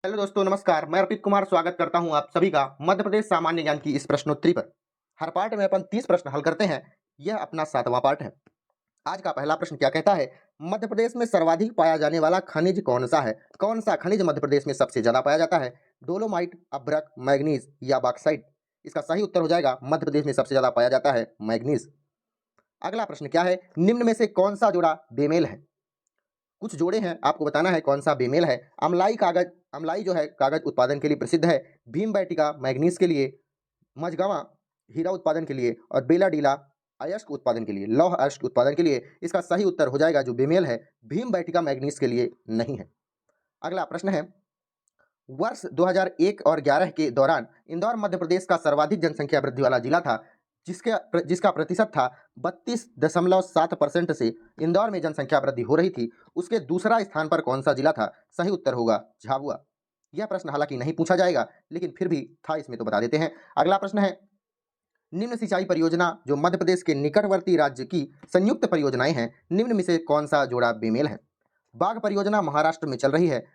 Hello दोस्तों, नमस्कार। मैं अर्पित कुमार स्वागत करता हूं आप सभी का मध्य प्रदेश सामान्य ज्ञान की इस प्रश्नोत्तरी पर। हर पार्ट में अपन 30 प्रश्न हल करते हैं। यह अपना 7वां पार्ट है। आज का पहला प्रश्न क्या कहता है? मध्य प्रदेश में सर्वाधिक पाया जाने वाला खनिज कौन सा है? कौन सा खनिज मध्य प्रदेश में सबसे ज्यादा पाया जाता है? डोलोमाइट, अभ्रक, मैग्नीज या बॉक्साइट? इसका सही उत्तर हो जाएगा मध्य प्रदेश में सबसे ज्यादा पाया जाता है मैग्नीज। अगला प्रश्न क्या है? निम्न में से कौन सा जोड़ा बेमेल है? कुछ जोड़े हैं, आपको बताना है कौन सा बेमेल है। अमलाई जो है कागज उत्पादन के लिए प्रसिद्ध है। भीमबैटिका मैग्नीज के लिए, मझगावा हीरा उत्पादन के लिए और बेलाडीला अयस्क उत्पादन के लिए, लौह अयस्क उत्पादन के लिए। इसका सही उत्तर हो जाएगा जो बेमेल है भीमबैटिका मैग्नीज के लिए नहीं है। अगला प्रश्न है, वर्ष 2001 और 11 के दौरान इंदौर मध्य प्रदेश का सर्वाधिक जनसंख्या वृद्धि वाला जिला था, जिसका प्रतिशत था 32.7% से इंदौर में जनसंख्या वृद्धि हो रही थी। उसके दूसरा स्थान पर कौन सा जिला था? सही उत्तर होगा झाबुआ। यह प्रश्न हालांकि नहीं पूछा जाएगा, लेकिन फिर भी था इसमें तो बता देते हैं। अगला प्रश्न है, निम्न सिंचाई परियोजना जो मध्य प्रदेश के निकटवर्ती राज्य की संयुक्त परियोजनाएं हैं, निम्न में से कौन सा जोड़ा बेमेल है? बाघ परियोजना महाराष्ट्र में चल रही है,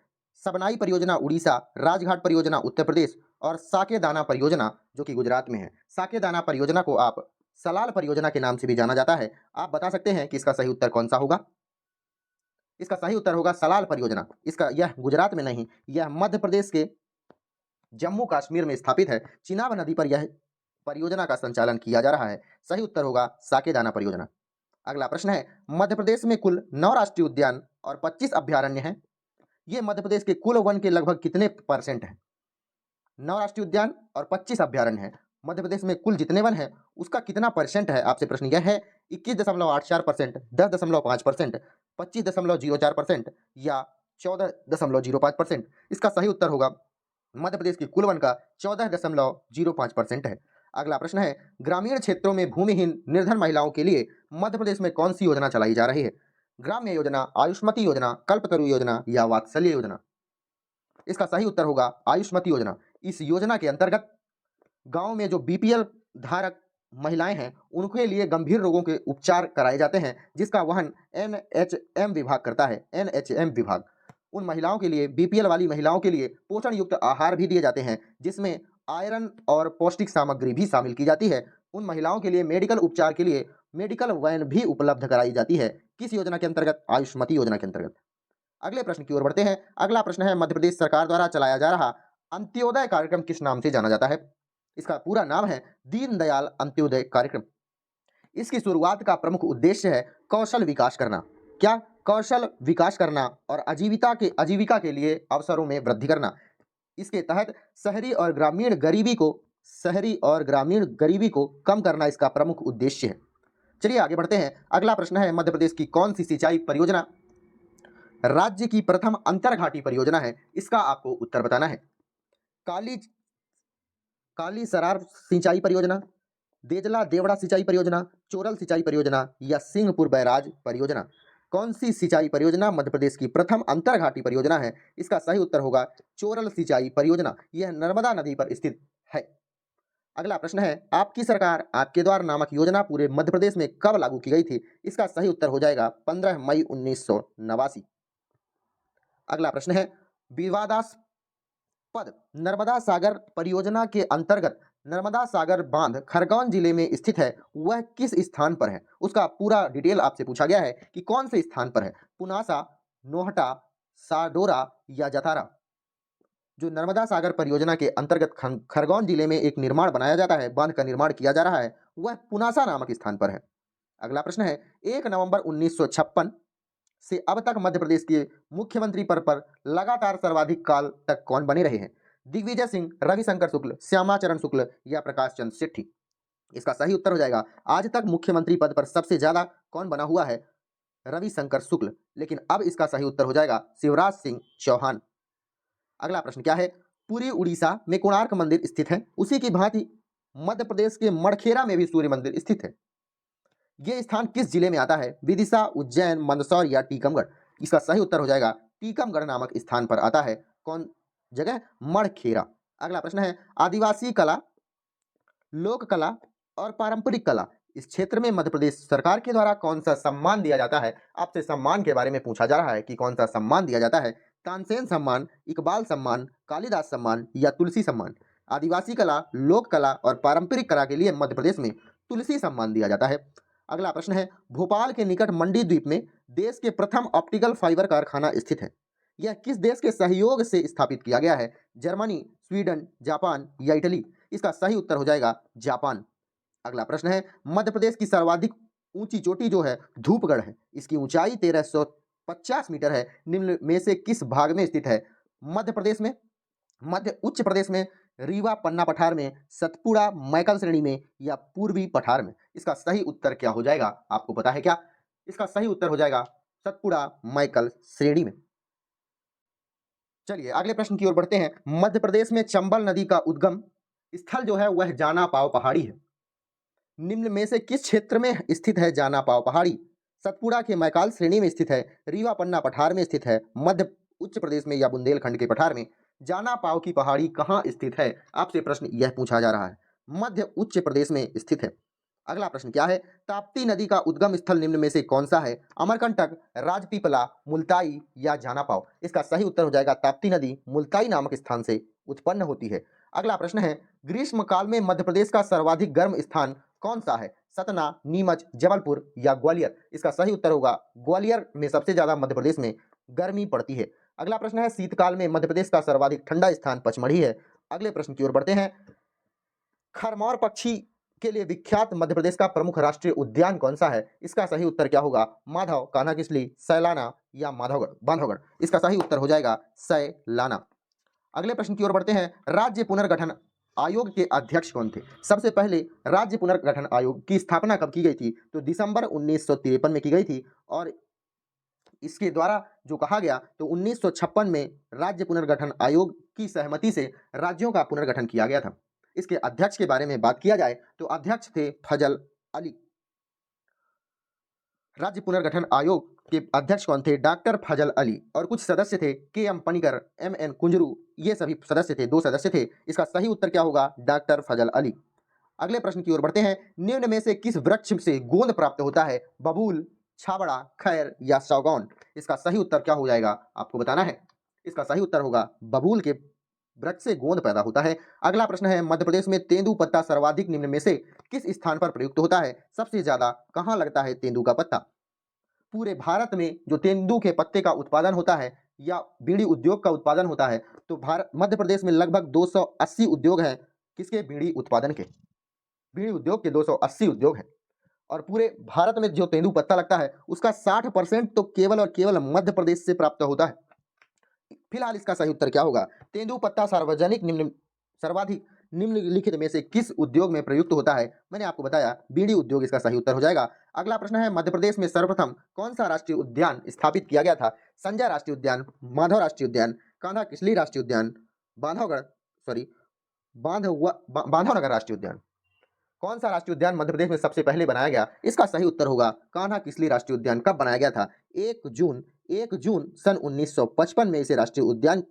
सबनाई परियोजना उड़ीसा, राजघाट परियोजना उत्तर प्रदेश और साकेदाना परियोजना जो कि गुजरात में है। साकेदाना परियोजना को आप सलाल परियोजना के नाम से भी जाना जाता है। आप बता सकते हैं कि इसका सही उत्तर कौन सा होगा? इसका सही उत्तर होगा सलाल परियोजना। यह गुजरात में नहीं, यह मध्य प्रदेश के जम्मू कश्मीर में स्थापित है। चिनाब नदी पर यह परियोजना का संचालन किया जा रहा है। सही उत्तर होगा साकेदाना परियोजना। अगला प्रश्न है, मध्य प्रदेश में कुल 9 राष्ट्रीय उद्यान और 25 अभ्यारण्य हैं। ये मध्य प्रदेश के कुल वन के लगभग कितने परसेंट है? 9 राष्ट्रीय उद्यान और 25 अभ्यारण्य हैं। मध्य प्रदेश में कुल जितने वन हैं उसका कितना परसेंट है? आपसे प्रश्न यह है 21.84%, 10.5%, 25.04% या 14.05%। इसका सही उत्तर होगा मध्य प्रदेश की कुल वन का 14.05% है। अगला प्रश्न है, ग्रामीण क्षेत्रों में भूमिहीन निर्धन महिलाओं के लिए मध्य प्रदेश में कौन सी योजना चलाई जा रही है? ग्राम्य योजना, आयुष्मती योजना, कल्पतरु योजना या वात्सल्य योजना? इसका सही उत्तर होगा आयुष्मती योजना। इस योजना के अंतर्गत गांव में जो बीपीएल धारक महिलाएं हैं उनके लिए गंभीर रोगों के उपचार कराए जाते हैं, जिसका वहन एनएचएम विभाग करता है। एनएचएम विभाग उन महिलाओं के लिए, बीपीएल वाली महिलाओं के लिए पोषण युक्त आहार भी दिए जाते हैं, जिसमें आयरन और पौष्टिक सामग्री भी शामिल की जाती है। उन महिलाओं के लिए मेडिकल उपचार के लिए मेडिकल वैन भी उपलब्ध कराई जाती है। किस योजना के अंतर्गत? आयुष्मती योजना के अंतर्गत। अगले प्रश्न की ओर बढ़ते हैं। अगला प्रश्न है, मध्य प्रदेश सरकार द्वारा चलाया जा रहा अंत्योदय कार्यक्रम किस नाम से जाना जाता है? इसका पूरा नाम है दीनदयाल अंत्योदय कार्यक्रम। इसकी शुरुआत का प्रमुख उद्देश्य है कौशल विकास करना। क्या? कौशल विकास करना और आजीविका के लिए अवसरों में वृद्धि करना। इसके तहत शहरी और ग्रामीण गरीबी को कम करना इसका प्रमुख उद्देश्य है। चलिए आगे बढ़ते हैं। अगला प्रश्न है, मध्य प्रदेश की कौन सी सिंचाई परियोजना राज्य की प्रथम अंतरघाटी परियोजना है? इसका आपको उत्तर बताना है। काली काली सरार सिंचाई परियोजना, देजला देवड़ा सिंचाई परियोजना, चोरल सिंचाई परियोजना या सिंहपुर बैराज परियोजना? कौन सी सिंचाई परियोजना मध्य प्रदेश की प्रथम अंतरघाटी परियोजना है? इसका सही उत्तर होगा चोरल सिंचाई परियोजना। यह नर्मदा नदी पर स्थित है। अगला प्रश्न है, आपकी सरकार आपके द्वार नामक योजना पूरे मध्य प्रदेश में कब लागू की गई थी? इसका सही उत्तर हो जाएगा 15 मई 1989। अगला प्रश्न है, विवादास्पद नर्मदा सागर परियोजना के अंतर्गत नर्मदा सागर बांध खरगोन जिले में स्थित है, वह किस स्थान पर है? उसका पूरा डिटेल आपसे पूछा गया है कि कौन से स्थान पर है। पुनासा, नोहटा, साडोरा या जतारा? जो नर्मदा सागर परियोजना के अंतर्गत खरगोन जिले में एक निर्माण बनाया जाता है, बांध का निर्माण किया जा रहा है, वह पुनासा नामक स्थान पर है। अगला प्रश्न है, 1 नवंबर 1956 से अब तक मध्य प्रदेश के मुख्यमंत्री पद पर लगातार सर्वाधिक काल तक कौन बने रहे हैं? दिग्विजय सिंह, रविशंकर शुक्ल, श्यामाचरण शुक्ल या प्रकाश चंद्र सेठी? इसका सही उत्तर हो जाएगा आज तक मुख्यमंत्री पद पर सबसे ज्यादा कौन बना हुआ है? रविशंकर शुक्ल। लेकिन अब इसका सही उत्तर हो जाएगा शिवराज सिंह चौहान। अगला प्रश्न क्या है, पूरी उड़ीसा में कोणार्क मंदिर स्थित है, उसी की भांति मध्य प्रदेश के मड़खेरा में भी सूर्य मंदिर स्थित है। ये स्थान किस जिले में आता है? विदिशा, उज्जैन, मंदसौर या टीकमगढ़? इसका सही उत्तर हो जाएगा टीकमगढ़ नामक स्थान पर आता है। कौन जगह? मड़खेरा। अगला प्रश्न है, आदिवासी कला, लोक कला और पारंपरिक कला इस क्षेत्र में मध्य प्रदेश सरकार के द्वारा कौन सा सम्मान दिया जाता है? आपसे सम्मान के बारे में पूछा जा रहा है कि कौन सा सम्मान दिया जाता है। तानसेन सम्मान, इकबाल सम्मान, कालिदास सम्मान या तुलसी सम्मान? आदिवासी कला, लोक कला और पारंपरिक कला के लिए मध्य प्रदेश में तुलसी सम्मान दिया जाता है। अगला प्रश्न है, भोपाल के निकट मंडी द्वीप में देश के प्रथम ऑप्टिकल फाइबर कारखाना स्थित है। यह किस देश के सहयोग से स्थापित किया गया है? जर्मनी, स्वीडन, जापान या इटली? इसका सही उत्तर हो जाएगा जापान। अगला प्रश्न है, मध्य प्रदेश की सर्वाधिक ऊंची चोटी जो है धूपगढ़ है। इसकी ऊंचाई 1350 मीटर है। निम्न में से किस भाग में स्थित है? मध्य प्रदेश में, मध्य उच्च प्रदेश में, रीवा पन्ना पठार में, सतपुड़ा मैकल श्रेणी में या पूर्वी पठार में? इसका सही उत्तर क्या हो जाएगा? आपको पता है क्या? इसका सही उत्तर हो जाएगा सतपुड़ा मैकल श्रेणी में। चलिए अगले प्रश्न की ओर बढ़ते हैं। मध्य प्रदेश में चंबल नदी का उद्गम स्थल जो है वह जाना पाव पहाड़ी है। निम्न में से किस क्षेत्र में स्थित है जाना पाव पहाड़ी? सतपुड़ा के मैकाल श्रेणी में स्थित है, रीवा पन्ना पठार में स्थित है, मध्य उच्च प्रदेश में या बुंदेलखंड के पठार में? जाना पाव की पहाड़ी कहाँ स्थित है? आपसे प्रश्न यह पूछा जा रहा है। मध्य उच्च प्रदेश में स्थित है। अगला प्रश्न क्या है? ताप्ती नदी का उद्गम स्थल निम्न में से कौन सा है? अमरकंटक, राजपीपला, मुल्ताई या जाना पाव? इसका सही उत्तर हो जाएगा ताप्ती नदी मुल्ताई नामक स्थान से उत्पन्न होती है। अगला प्रश्न है, ग्रीष्म काल में मध्य प्रदेश का सर्वाधिक गर्म स्थान कौन सा है? सतना, नीमच, जबलपुर या ग्वालियर? इसका सही उत्तर होगा ग्वालियर में सबसे ज्यादा मध्य प्रदेश में गर्मी पड़ती है। अगला प्रश्न है, शीतकाल में मध्य प्रदेश का सर्वाधिक ठंडा स्थान पचमढ़ी है। अगले प्रश्न की ओर बढ़ते हैं। खरमौर पक्षी के लिए विख्यात मध्य प्रदेश का प्रमुख राष्ट्रीय उद्यान कौन सा है? इसका सही उत्तर क्या होगा? माधव, कान्हा किसली, सैलाना या माधवगढ़ बांधवगढ़? इसका सही उत्तर हो जाएगा सैलाना। अगले प्रश्न की ओर बढ़ते हैं। राज्य पुनर्गठन आयोग के अध्यक्ष कौन थे? सबसे पहले राज्य पुनर्गठन आयोग की स्थापना कब की गई थी? तो दिसंबर 1953 में की गई थी और इसके द्वारा जो कहा गया तो 1956 में राज्य पुनर्गठन आयोग की सहमति से राज्यों का पुनर्गठन किया गया था। इसके अध्यक्ष के बारे में बात किया जाए तो अध्यक्ष थे फजल अली। राज्य पुनर्गठन आयोग के अध्यक्ष कौन थे? डॉक्टर फजल अली। और कुछ सदस्य थे के M Panicker, M N Kunzru, ये सभी सदस्य थे, 2 सदस्य थे। इसका सही उत्तर क्या होगा? डॉक्टर फजल अली। अगले प्रश्न की ओर बढ़ते हैं। निम्न में से किस वृक्ष से गोंद प्राप्त होता है? बबूल, छाबड़ा, खैर या सागौन? इसका सही उत्तर क्या हो जाएगा? आपको बताना है। इसका सही उत्तर होगा बबूल के वृक्ष से गोंद पैदा होता है। अगला प्रश्न है, मध्य प्रदेश में तेंदू पत्ता सर्वाधिक निम्न में से किस स्थान पर प्रयुक्त होता है? सबसे ज्यादा कहाँ लगता है तेंदू का पत्ता? पूरे भारत में जो तेंदू के पत्ते का उत्पादन होता है या बीड़ी उद्योग का उत्पादन होता है तो मध्य प्रदेश में लगभग 280 उद्योग हैं। किसके? बीड़ी उत्पादन के। बीड़ी उद्योग के 280 उद्योग हैं और पूरे भारत में जो तेंदू पत्ता लगता है उसका 60% तो केवल और केवल मध्य प्रदेश से प्राप्त होता है। फिलहाल इसका सही उत्तर क्या होगा? तेंदू पत्ता सर्वाधिक निम्नलिखित में से किस उद्योग में प्रयुक्त होता है? मैंने आपको बताया बीड़ी उद्योग इसका सही उत्तर हो जाएगा। अगला प्रश्न है, मध्य प्रदेश में सर्वप्रथम कौन सा राष्ट्रीय उद्यान स्थापित किया गया था? संजय राष्ट्रीय उद्यान, माधव राष्ट्रीय उद्यान, कान्हा किसली राष्ट्रीय उद्यान, बांधवनगर राष्ट्रीय उद्यान? कौन सा राष्ट्रीय उद्यान मध्य प्रदेश में सबसे पहले बनाया गया? इसका सही उत्तर होगा कान्हा किसली राष्ट्रीय उद्यान। कब बनाया गया था? 1 जून सन 1955 में इसे राष्ट्रीय उद्यान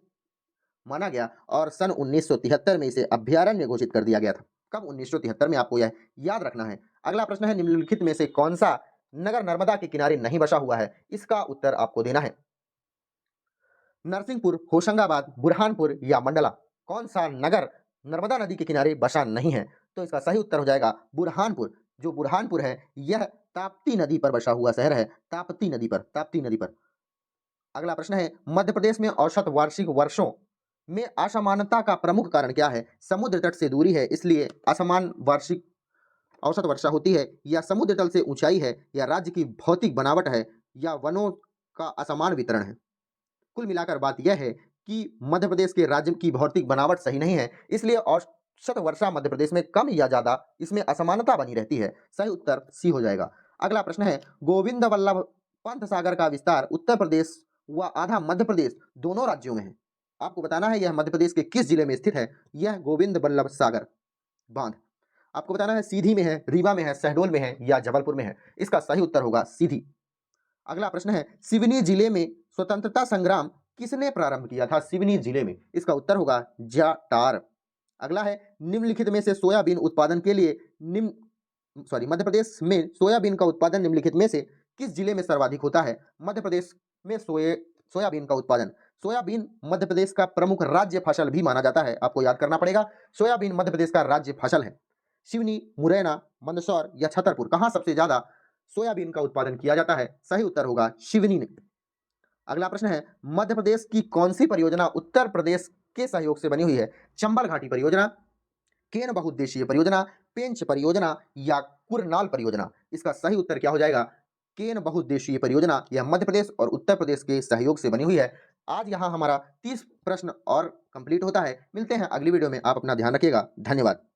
माना गया और सन 1973 में इसे अभ्यारण्य घोषित कर दिया गया था। कब? 1973 में, आपको यह याद रखना है। अगला प्रश्न है, निम्नलिखित में से कौन सा नगर नर्मदा के किनारे नहीं बसा हुआ है? इसका उत्तर आपको देना है। नरसिंहपुर, होशंगाबाद, बुरहानपुर या मंडला? कौन सा नगर नर्मदा नदी के किनारे बसा नहीं है? तो इसका सही उत्तर हो जाएगा बुरहानपुर। जो बुरहानपुर है यह ताप्ती नदी पर बसा हुआ शहर है। ताप्ती नदी पर। अगला प्रश्न है, मध्य प्रदेश में औसत वार्षिक वर्षों में असमानता का प्रमुख कारण क्या है? समुद्र तट से दूरी है इसलिए असमान वार्षिक औसत वर्षा होती है, या समुद्र तल से ऊंचाई है, या राज्य की भौतिक बनावट है, या वनों का असमान वितरण है? कुल मिलाकर बात यह है कि मध्य प्रदेश के राज्य की भौतिक बनावट सही नहीं है, इसलिए औसत वर्षा मध्य प्रदेश में कम या ज्यादा इसमें असमानता बनी रहती है। सही उत्तर सी हो जाएगा। अगला प्रश्न है, गोविंद वल्लभ पंत सागर का विस्तार उत्तर प्रदेश व आधा मध्य प्रदेश दोनों राज्यों में है। आपको बताना है यह मध्य प्रदेश के किस जिले में स्थित है? यह गोविंद वल्लभ सागर बांध। आपको बताना है सीधी में है, रीवा में है, शहडोल में है या जबलपुर में है? इसका सही उत्तर होगा सीधी। अगला प्रश्न है, सिवनी जिले में स्वतंत्रता संग्राम किसने प्रारंभ किया था? सिवनी जिले में। इसका उत्तर होगा जाटार। अगला है, निम्नलिखित में से सोयाबीन उत्पादन के लिए मध्य प्रदेश में सोयाबीन का उत्पादन निम्नलिखित में से किस जिले में सर्वाधिक होता है? मध्य प्रदेश में सोयाबीन का उत्पादन सोयाबीन मध्य प्रदेश का प्रमुख राज्य फसल भी माना जाता है। आपको याद करना पड़ेगा, सोयाबीन मध्य प्रदेश का राज्य फसल है। सिवनी, मुरैना, मंदसौर या छतरपुर कहाँ सबसे ज्यादा सोयाबीन का उत्पादन किया जाता है? सही उत्तर होगा सिवनी में। अगला प्रश्न है, मध्य प्रदेश की कौन सी परियोजना उत्तर प्रदेश के सहयोग से बनी हुई है? चंबल घाटी परियोजना, केन बहुउद्देशीय परियोजना, पेंच परियोजना या कुरनाल परियोजना? इसका सही उत्तर क्या हो जाएगा? केन बहुउद्देशीय परियोजना। यह मध्य प्रदेश और उत्तर प्रदेश के सहयोग से बनी हुई है। आज यहाँ हमारा 30 प्रश्न और कंप्लीट होता है। मिलते हैं अगली वीडियो में। आप अपना ध्यान रखिएगा। धन्यवाद।